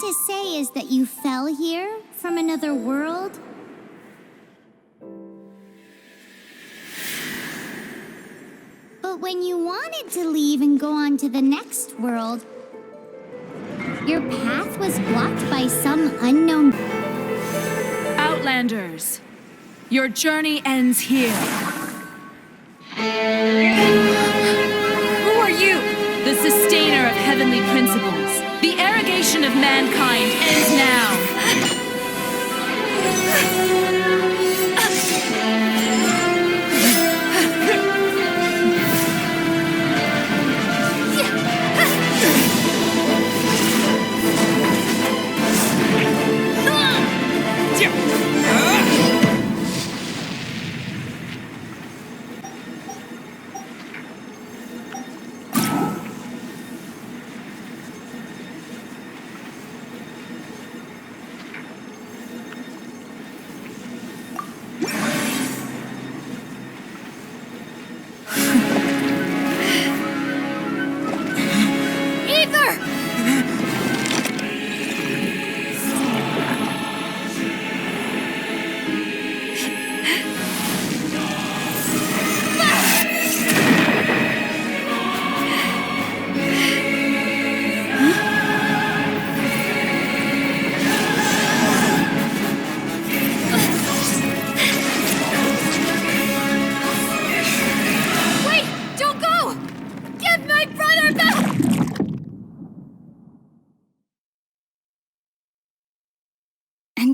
to say is that you fell here from another world? But when you wanted to leave and go on to the next world, your path was blocked by some unknown... Outlanders, your journey ends here. Who are you? The sustainer of heavenly principles. The arrogation of mankind ends now.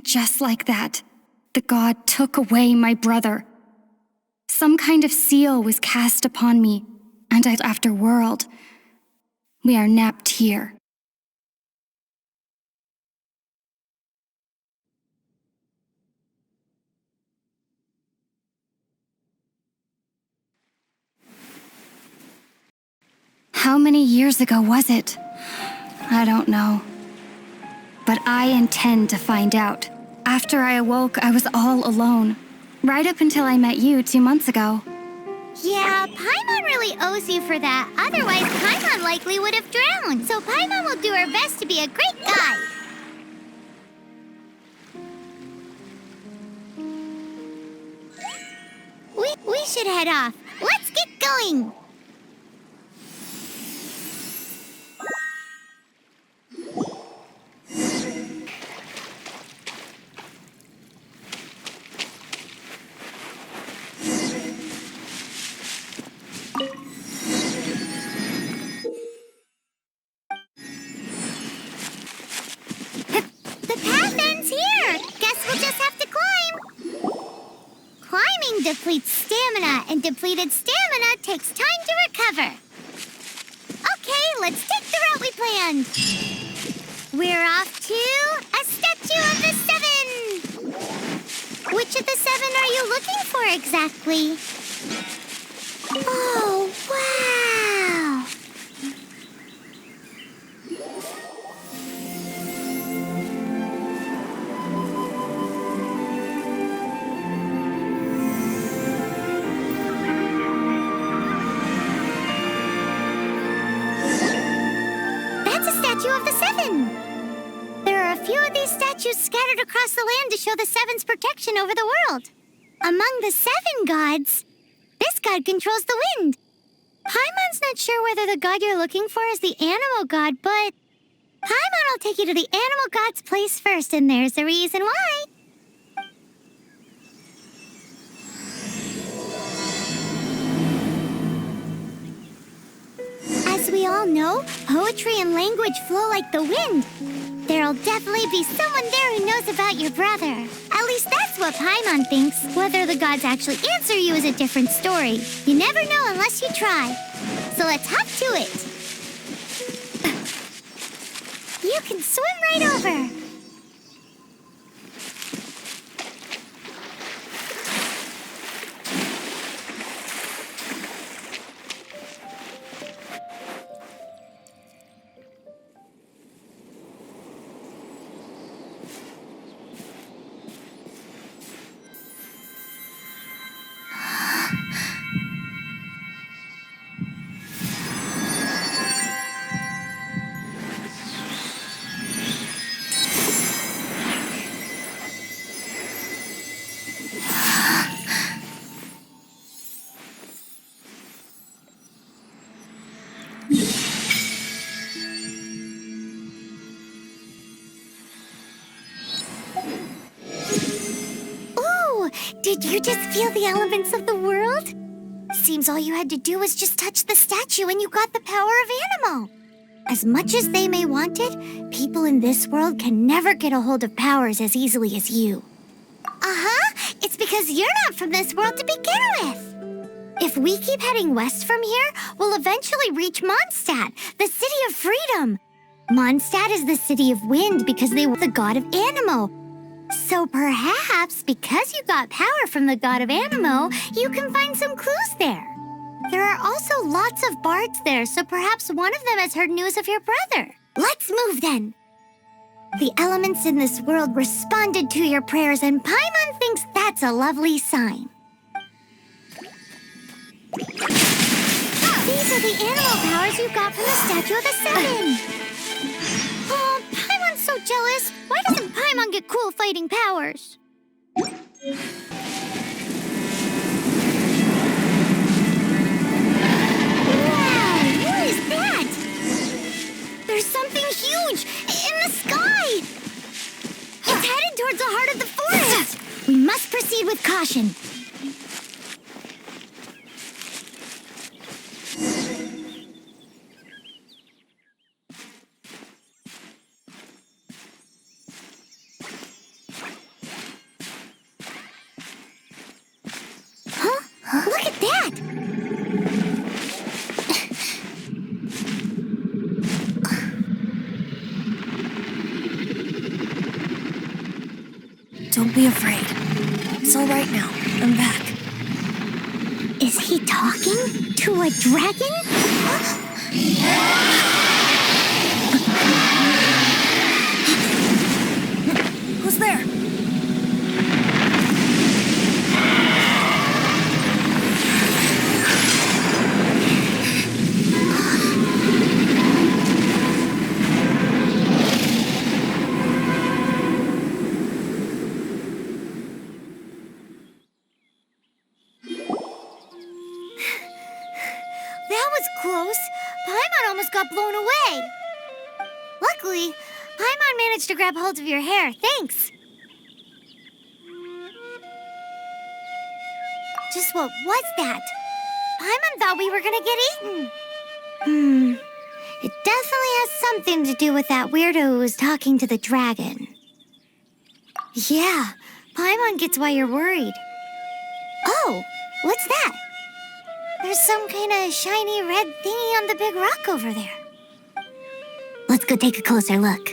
Just like that, the god took away my brother. Some kind of seal was cast upon me, and at Afterworld, we are napped here. How many years ago was it? I don't know. But I intend to find out. After I awoke, I was all alone. Right up until I met you 2 months ago. Yeah, Paimon really owes you for that. Otherwise, Paimon likely would have drowned. So Paimon will do her best to be a great guide. We should head off. Let's get going. Depletes stamina, and depleted stamina takes time to recover. Okay, let's take the route we planned. We're off to a statue of the Seven. Which of the 7 are you looking for exactly? Oh, wow! Of the 7. There are a few of these statues scattered across the land to show the 7's protection over the world. Among the 7 gods, this god controls the wind. Paimon's not sure whether the god you're looking for is the animal god, but Paimon will take you to the animal god's place first, and there's the reason why. As we all know, poetry and language flow like the wind. There'll definitely be someone there who knows about your brother. At least that's what Paimon thinks. Whether the gods actually answer you is a different story. You never know unless you try. So let's hop to it. You can swim right over. Did you just feel the elements of the world? Seems all you had to do was just touch the statue and you got the power of Animo. As much as they may want it, people in this world can never get a hold of powers as easily as you. Uh-huh. It's because you're not from this world to begin with. If we keep heading west from here, we'll eventually reach Mondstadt, the city of freedom. Mondstadt is the city of wind because they were the god of Animo. So perhaps, because you got power from the god of Animo, you can find some clues there. There are also lots of bards there, so perhaps one of them has heard news of your brother. Let's move then. The elements in this world responded to your prayers, and Paimon thinks that's a lovely sign. These are the animal powers you got from the Statue of the Seven. Oh, Paimon's so jealous. Why doesn't Paimon get cool fighting powers? What is that? There's something huge in the sky! It's headed towards the heart of the forest! We must proceed with caution. Huh? Look at that! Don't be afraid. It's all right now. I'm back. Is he talking to a dragon? Who's there? That was close. Paimon almost got blown away. Luckily, Paimon managed to grab hold of your hair. Thanks. Just what was that? Paimon thought we were gonna get eaten. It definitely has something to do with that weirdo who was talking to the dragon. Yeah, Paimon gets why you're worried. Oh, what's that? There's some kind of shiny red thingy on the big rock over there. Let's go take a closer look.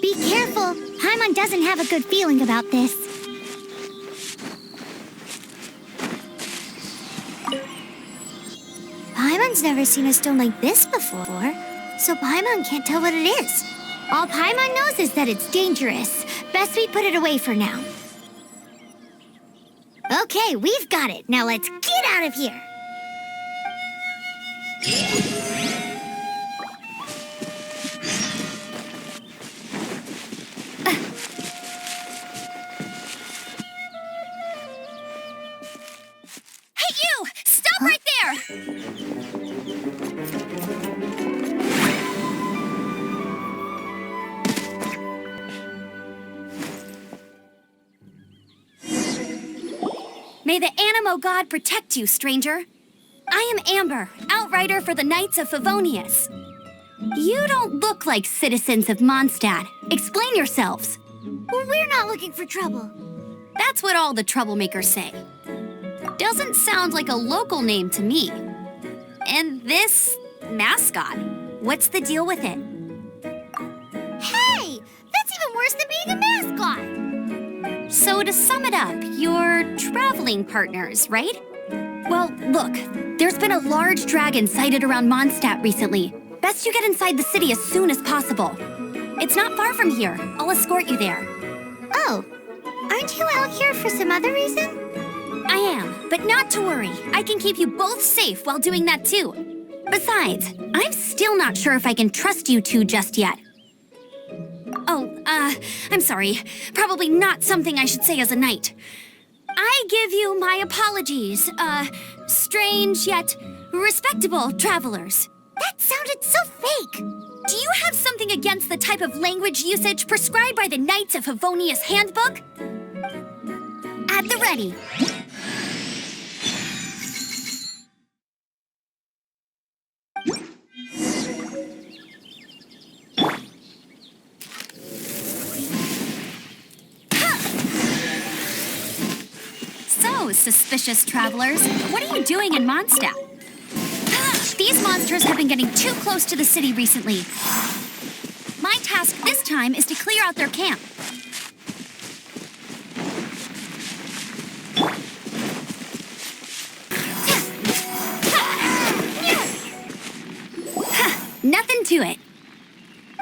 Be careful. Paimon doesn't have a good feeling about this. Paimon's never seen a stone like this before, so Paimon can't tell what it is. All Paimon knows is that it's dangerous. Best we put it away for now. Okay, we've got it. Now let's get out of here. Hey, you! Stop right there! May the Animo god protect you, stranger. I am Amber, outrider for the Knights of Favonius. You don't look like citizens of Mondstadt. Explain yourselves. Well, we're not looking for trouble. That's what all the troublemakers say. Doesn't sound like a local name to me. And this mascot, what's the deal with it? Hey! That's even worse than being a mascot! So to sum it up, you're traveling partners, right? Well, look, there's been a large dragon sighted around Mondstadt recently. Best you get inside the city as soon as possible. It's not far from here. I'll escort you there. Oh, aren't you out here for some other reason? I am, but not to worry. I can keep you both safe while doing that too. Besides, I'm still not sure if I can trust you two just yet. Oh, I'm sorry. Probably not something I should say as a knight. I give you my apologies, strange yet respectable travelers. That sounded so fake. Do you have something against the type of language usage prescribed by the Knights of Favonius Handbook? at the ready. So, suspicious travelers, what are you doing in Mondstadt? These monsters have been getting too close to the city recently. My task this time is to clear out their camp. Nothing to it.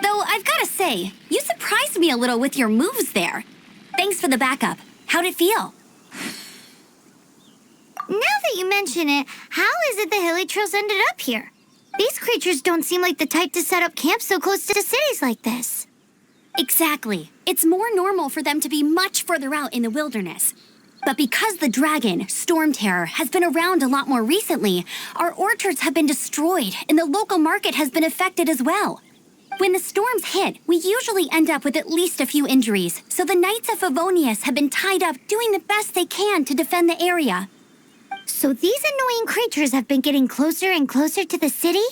Though I've got to say, you surprised me a little with your moves there. Thanks for the backup. How'd it feel? Now that you mention it, how is it the Hilichurls ended up here? These creatures don't seem like the type to set up camp so close to cities like this. Exactly. It's more normal for them to be much further out in the wilderness. But because the dragon, Storm Terror, has been around a lot more recently, our orchards have been destroyed and the local market has been affected as well. When the storms hit, we usually end up with at least a few injuries, so the Knights of Favonius have been tied up doing the best they can to defend the area. So these annoying creatures have been getting closer and closer to the city?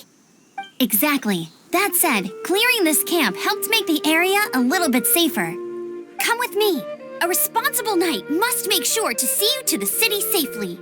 Exactly. That said, clearing this camp helped make the area a little bit safer. Come with me. A responsible knight must make sure to see you to the city safely.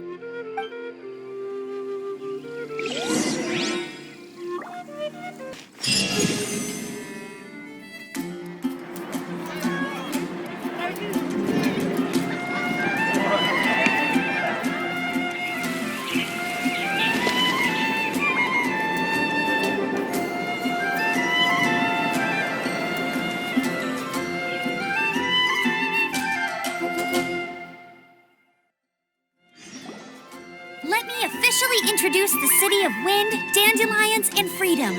Let me officially introduce the city of wind, dandelions, and freedom.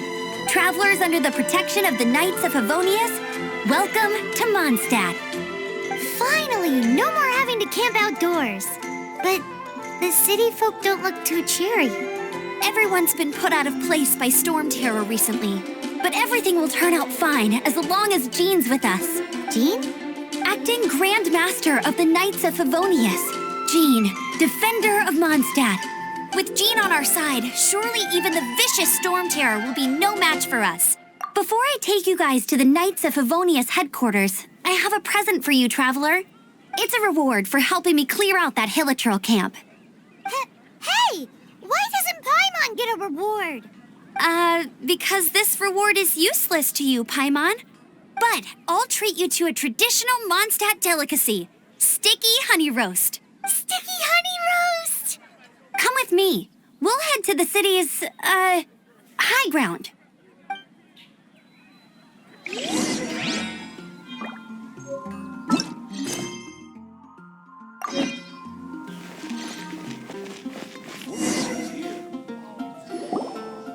Travelers under the protection of the Knights of Favonius, welcome to Mondstadt. Finally, no more having to camp outdoors. But the city folk don't look too cheery. Everyone's been put out of place by Storm Terror recently. But everything will turn out fine as long as Jean's with us. Jean? Acting Grand Master of the Knights of Favonius. Jean, Defender of Mondstadt. With Jean on our side, surely even the vicious Storm Terror will be no match for us. Before I take you guys to the Knights of Favonius headquarters, I have a present for you, Traveler. It's a reward for helping me clear out that Hilichurl camp. Hey! Why doesn't Paimon get a reward? Because this reward is useless to you, Paimon. But I'll treat you to a traditional Mondstadt delicacy, sticky honey roast. Sticky honey roast! Come with me. We'll head to the city's, high ground.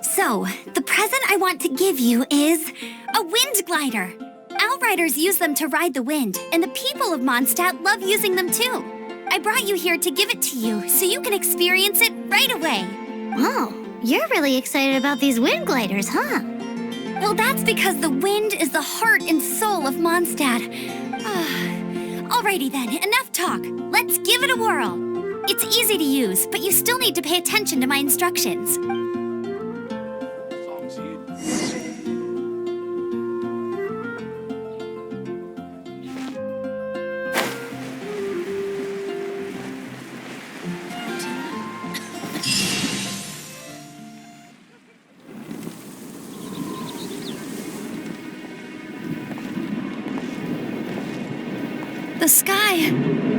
So, the present I want to give you is a wind glider. Outriders use them to ride the wind, and the people of Mondstadt love using them too. I brought you here to give it to you so you can experience it right away. Oh, you're really excited about these wind gliders, huh? Well, that's because the wind is the heart and soul of Mondstadt. Alrighty then, enough talk. Let's give it a whirl. It's easy to use, but you still need to pay attention to my instructions. The sky.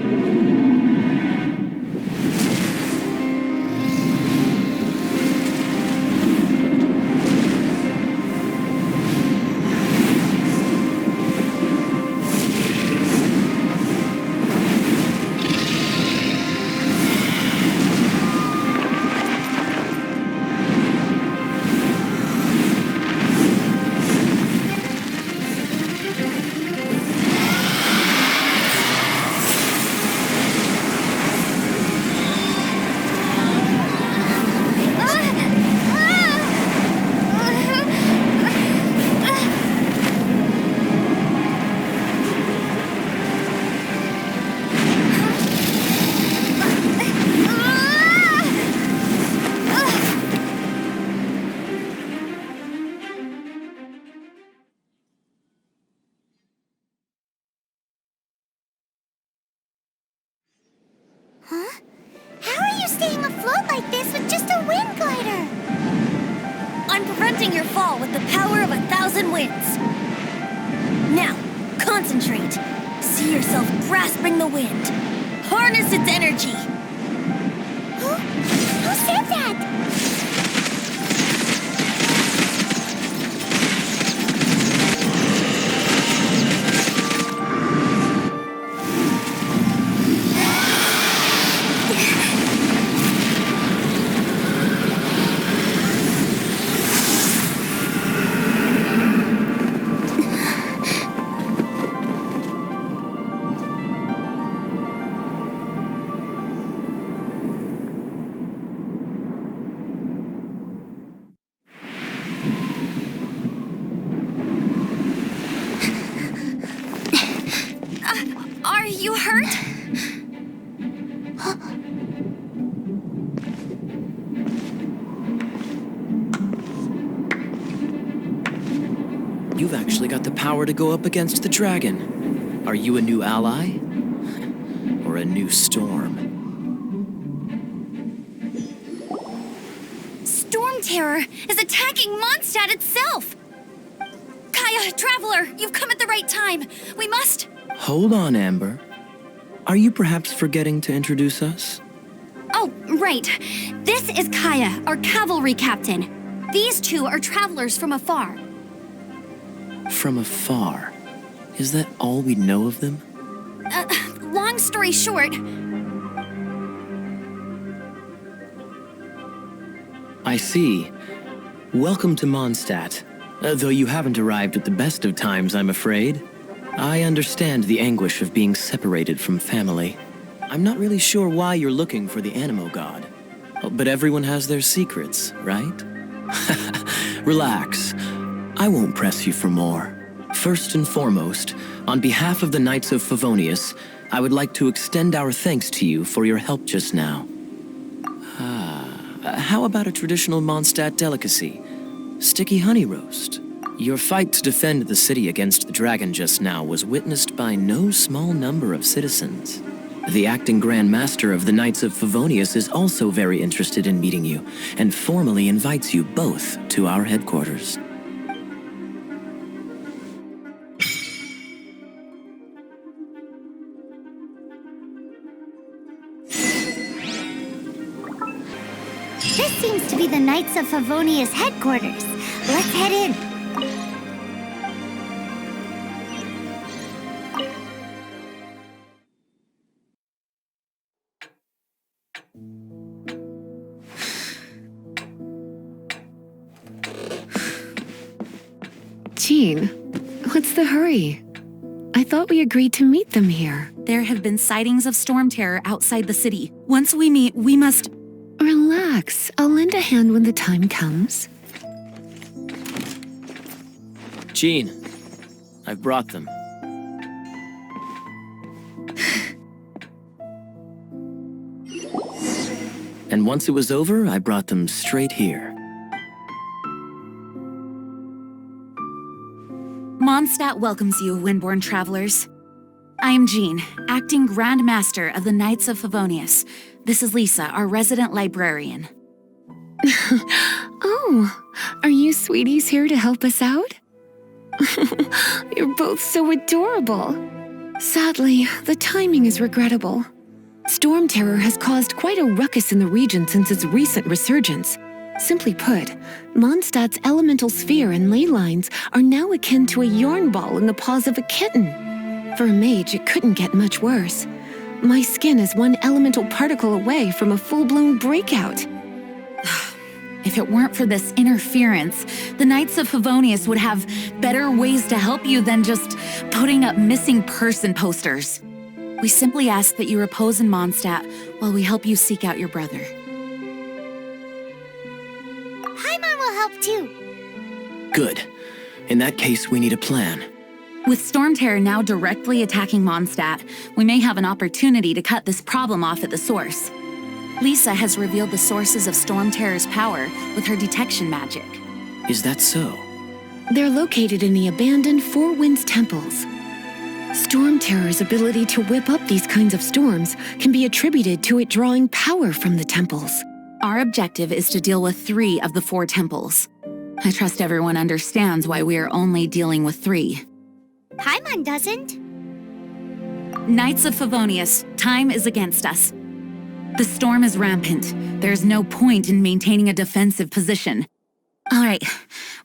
Huh? How are you staying afloat like this with just a wind glider? I'm preventing your fall with the power of 1,000 winds. Now, concentrate. See yourself grasping the wind. Harness its energy. Who said that? Are you hurt? You've actually got the power to go up against the dragon. Are you a new ally? Or a new storm? Storm Terror is attacking Mondstadt itself! Kaya, Traveler, you've come at the right time. We must... Hold on, Amber. Are you perhaps forgetting to introduce us? Oh, right. This is Kaya, our cavalry captain. These two are travelers from afar. From afar? Is that all we know of them? Long story short... I see. Welcome to Mondstadt. Though you haven't arrived at the best of times, I'm afraid. I understand the anguish of being separated from family. I'm not really sure why you're looking for the Animo God. But everyone has their secrets, right? Relax. I won't press you for more. First and foremost, on behalf of the Knights of Favonius, I would like to extend our thanks to you for your help just now. How about a traditional Mondstadt delicacy? Sticky honey roast. Your fight to defend the city against the dragon just now was witnessed by no small number of citizens. The acting Grand Master of the Knights of Favonius is also very interested in meeting you, and formally invites you both to our headquarters. This seems to be the Knights of Favonius headquarters. Let's head in. Jean, what's the hurry? I thought we agreed to meet them here. There have been sightings of storm terror outside the city. Once we meet, we must... Relax. I'll lend a hand when the time comes. Jean, I've brought them. And once it was over, I brought them straight here. Mondstadt welcomes you, Windborn travelers. I am Jean, acting Grand Master of the Knights of Favonius. This is Lisa, our resident librarian. Oh, are you sweeties here to help us out? You're both so adorable. Sadly, the timing is regrettable. Storm terror has caused quite a ruckus in the region since its recent resurgence. Simply put, Mondstadt's elemental sphere and ley lines are now akin to a yarn ball in the paws of a kitten. For a mage, it couldn't get much worse. My skin is one elemental particle away from a full-blown breakout. If it weren't for this interference, the Knights of Favonius would have better ways to help you than just putting up missing person posters. We simply ask that you repose in Mondstadt while we help you seek out your brother. Paimon will help too. Good. In that case, we need a plan. With Storm Terror now directly attacking Mondstadt, we may have an opportunity to cut this problem off at the source. Lisa has revealed the sources of Storm Terror's power with her detection magic. Is that so? They're located in the abandoned Four Winds temples. Storm Terror's ability to whip up these kinds of storms can be attributed to it drawing power from the temples. Our objective is to deal with 3 of the 4 temples. I trust everyone understands why we are only dealing with 3. Paimon doesn't. Knights of Favonius, time is against us. The storm is rampant. There's no point in maintaining a defensive position. All right,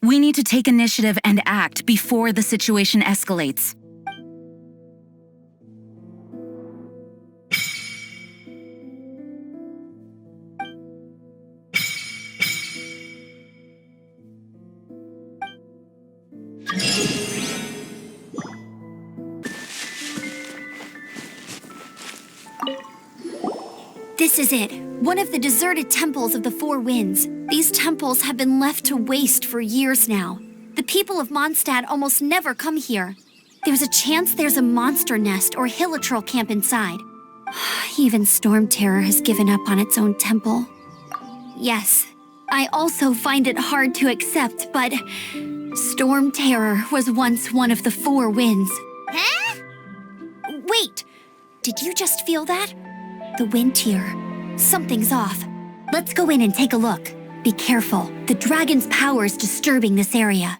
we need to take initiative and act before the situation escalates. This is it. One of the deserted temples of the Four Winds. These temples have been left to waste for years now. The people of Mondstadt almost never come here. There's a chance there's a monster nest or hilitrol camp inside. Even Storm Terror has given up on its own temple. Yes, I also find it hard to accept, but Storm Terror was once one of the Four Winds. Huh? Wait, did you just feel that? The wind here. Something's off. Let's go in and take a look. Be careful. The dragon's power is disturbing this area.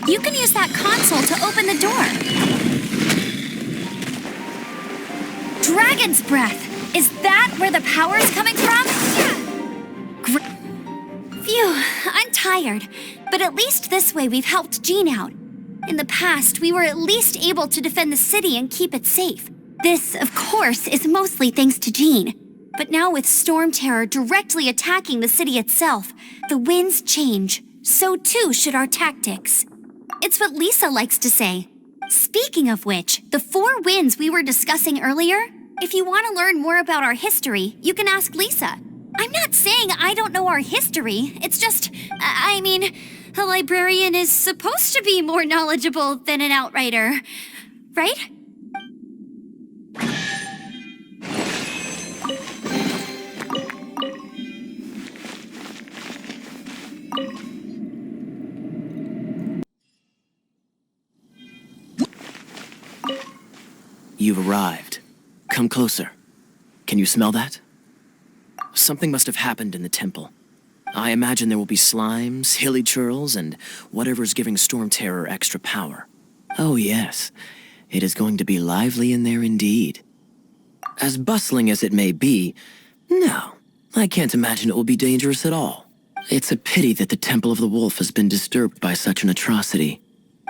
You can use that console to open the door. Dragon's breath! Is that where the power is coming from? Phew, I'm tired. But at least this way we've helped Jean out. In the past, we were at least able to defend the city and keep it safe. This, of course, is mostly thanks to Jean. But now with Storm Terror directly attacking the city itself, the winds change. So too should our tactics. It's what Lisa likes to say. Speaking of which, the Four Winds we were discussing earlier, if you want to learn more about our history, you can ask Lisa. I'm not saying I don't know our history. It's just, I mean, a librarian is supposed to be more knowledgeable than an outrider, right? You've arrived. Come closer. Can you smell that? Something must have happened in the temple. I imagine there will be slimes, hilly churls, and whatever's giving Storm Terror extra power. Oh yes, it is going to be lively in there indeed. As bustling as it may be, no, I can't imagine it will be dangerous at all. It's a pity that the Temple of the Wolf has been disturbed by such an atrocity.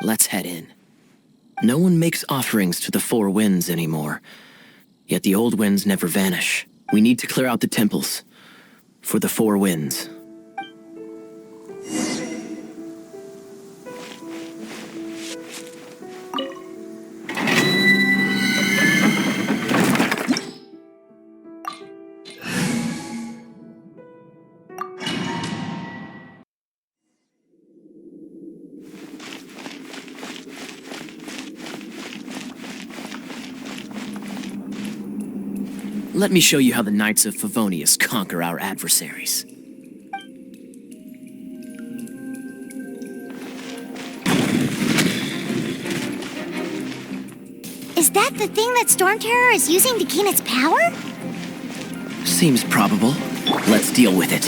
Let's head in. No one makes offerings to the Four Winds anymore. Yet the old winds never vanish. We need to clear out the temples. For the Four Winds. Let me show you how the Knights of Favonius conquer our adversaries. Is that the thing that Storm Terror is using to gain its power? Seems probable. Let's deal with it.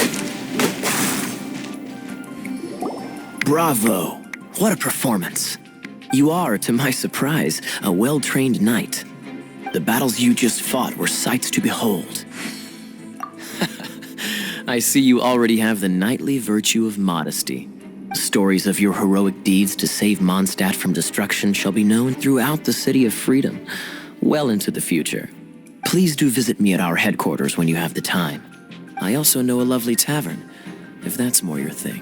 Bravo! What a performance. You are, to my surprise, a well-trained knight. The battles you just fought were sights to behold. I see you already have the knightly virtue of modesty. Stories of your heroic deeds to save Mondstadt from destruction shall be known throughout the City of Freedom, well into the future. Please do visit me at our headquarters when you have the time. I also know a lovely tavern, if that's more your thing.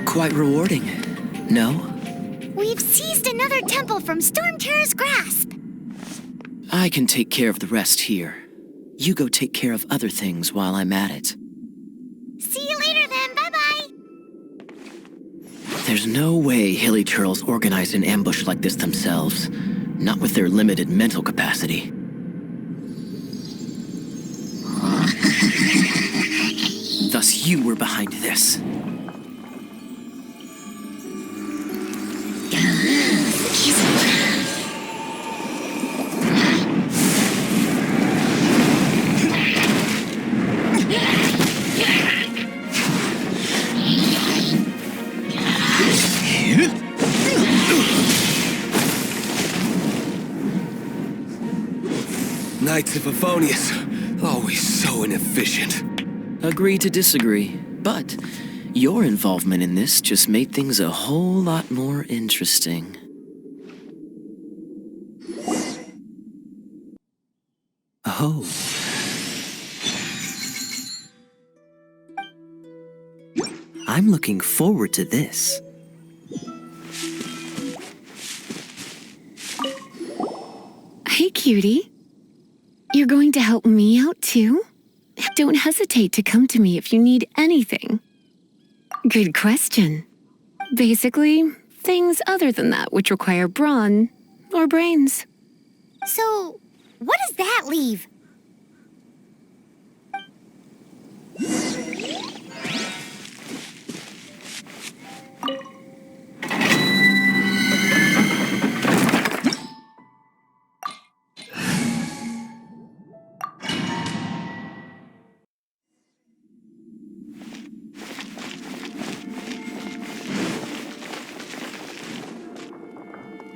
Quite rewarding, no? We've seized another temple from Storm Terror's grasp. I can take care of the rest here. You go take care of other things while I'm at it. See you later then, bye-bye! There's no way Hilly Turtles organized an ambush like this themselves. Not with their limited mental capacity. Thus you were behind this. Knights of Favonius, always so inefficient. Agree to disagree, but your involvement in this just made things a whole lot more interesting. Oh. I'm looking forward to this. Hey, cutie. You're going to help me out, too? Don't hesitate to come to me if you need anything. Good question. Basically, things other than that which require brawn or brains. So, what does that leave?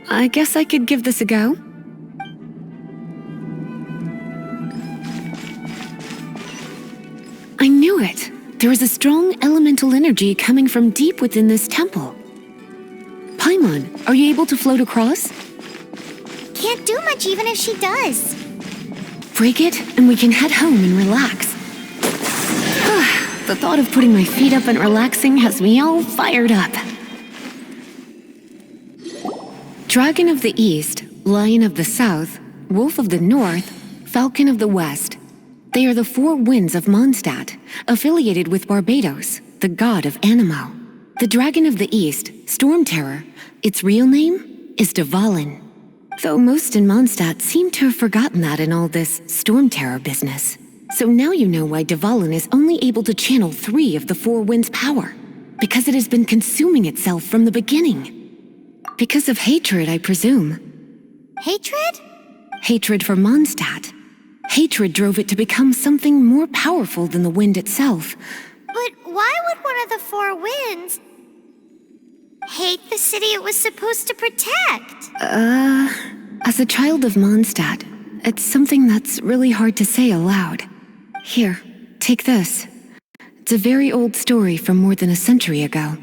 I guess I could give this a go. I knew it! There is a strong elemental energy coming from deep within this temple. Paimon, are you able to float across? Can't do much even if she does. Break it, and we can head home and relax. The thought of putting my feet up and relaxing has me all fired up. Dragon of the East, Lion of the South, Wolf of the North, Falcon of the West. They are the four winds of Mondstadt, affiliated with Barbados, the god of Anemo. The Dragon of the East, Storm Terror, its real name is Dvalin. Though most in Mondstadt seem to have forgotten that in all this Storm Terror business. So now you know why Dvalin is only able to channel 3 of the four winds' power. Because it has been consuming itself from the beginning. Because of hatred, I presume. Hatred? Hatred for Mondstadt. Hatred drove it to become something more powerful than the wind itself. But why would one of the four winds hate the city it was supposed to protect? As a child of Mondstadt, it's something that's really hard to say aloud. Here, take this. It's a very old story from more than a century ago.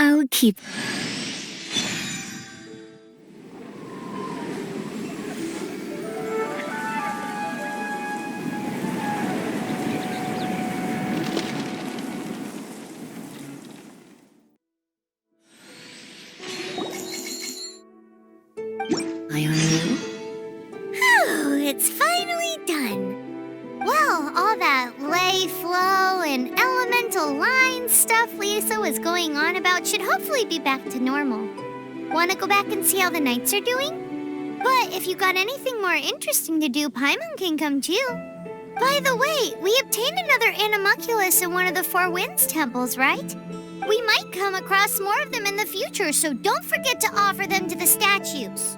I'll keep... Eye on you? Phew, it's finally done. Well, all that lay, flow, and elemental line stuff Lisa was going on about should hopefully be back to normal. Want to go back and see how the knights are doing? But if you got anything more interesting to do, Paimon can come too. By the way, we obtained another Animalculus in one of the Four Winds temples, right? We might come across more of them in the future, so don't forget to offer them to the statues.